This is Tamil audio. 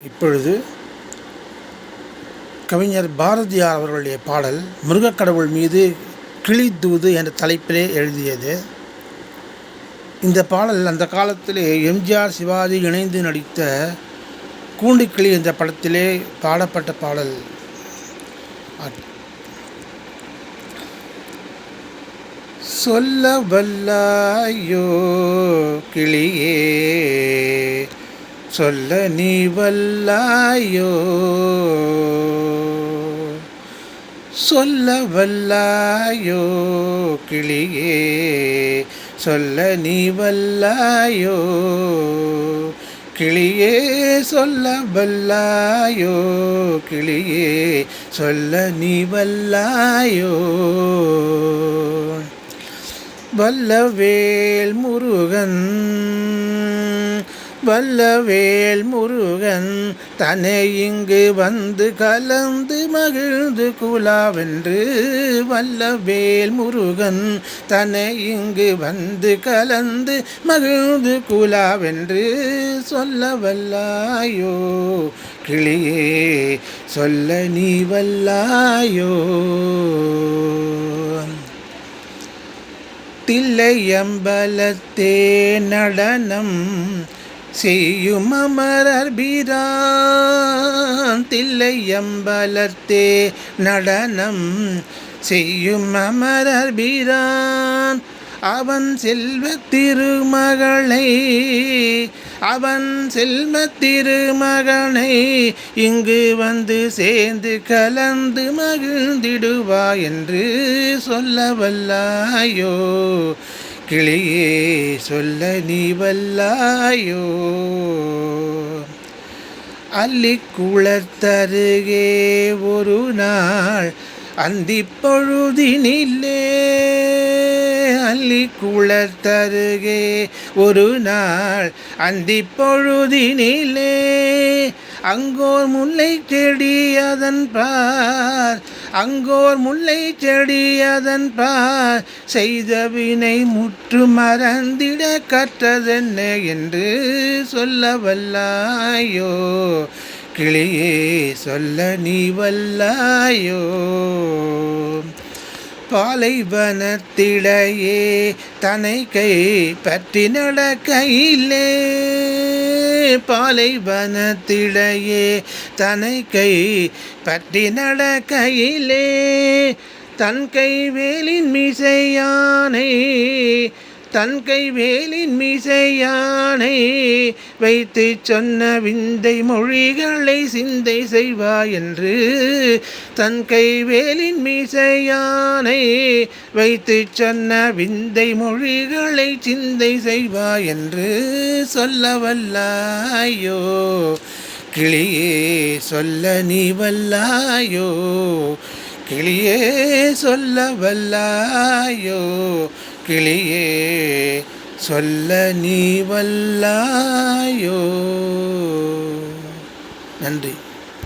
இப்பொழுது கவிஞர் பாரதியார் அவர்களுடைய பாடல் முருகக்கடவுள் மீது கிளி தூது என்ற தலைப்பிலே எழுதியது. இந்த பாடல் அந்த காலத்திலே எம்ஜிஆர் சிவாஜி இணைந்து நடித்த கூண்டுக்கிளி என்ற படத்திலே பாடப்பட்ட பாடல். சொல்ல வல்லாயோ கிளியே, சொல்ல நீ வல்லாயோ, சொல்ல வல்லாயோ கிளியே, சொல்ல நீ வல்லாயோ, கிளியே சொல்ல வல்லாயோ, கிளியே சொல்ல நீ வல்லாயோ. வல்லவேல் முருகன், வல்லவேல் முருகன் தன்னை இங்கு வந்து கலந்து மகிழ்ந்து குலாவென்று, வல்லவேல் முருகன் தன்னை இங்கு வந்து கலந்து மகிழ்ந்து குலாவென்று, சொல்ல வல்லாயோ கிளியே, சொல்ல நீ வல்லாயோ. தில்லையம்பலத்தே நடனம் செய்யும் அமரர் பிரான், தில்லையம்பலத்தே நடனம் செய்யும் அமரர் பிரான், அவன் செல்வ திருமகளை, அவன் செல்வ திருமகனை இங்கு வந்து சேர்ந்து கலந்து மகிழ்ந்திடுவா என்று, சொல்ல வல்லாயோ கிளியே, சொல்ல நீ வல்லாயோ. அள்ளிக்குளத்தருகே ஒரு நாள் அந்திப்பொழுதினிலே, அள்ளிக்குளத்தருகே ஒரு நாள் அந்திப்பொழுதினிலே, அங்கோர் முல்லை செடி அதன் பார், அங்கோர் முல்லை செடி அதன் பார், செய்த வினை முற்று மறந்திட கற்றதென்ன என்று, சொல்ல வல்லாயோ கிளியே, சொல்ல நீ வல்லாயோ. பாலைவனத்திடையே தனை கை பற்றி நடக்கையிலே, பாலைவனத்திடையே தனை கை பற்றி நடக்கையிலே, தன் கை வேலின் மிசையானை, தன் கை வேலின் மிசையானை வைத்து சொன்ன விந்தை மொழிகளை சிந்தை செய்வாய் என்று, தன் கை வேலின் மிசையானை வைத்து சொன்ன விந்தை மொழிகளை சிந்தை செய்வாய் என்று, சொல்ல வல்லாயோ கிளியே, சொல்ல நீ வல்லாயோ, கிளியே சொல்ல வல்லாயோ, கிளியே சொல்ல நீ வல்லாயோ. நன்றி.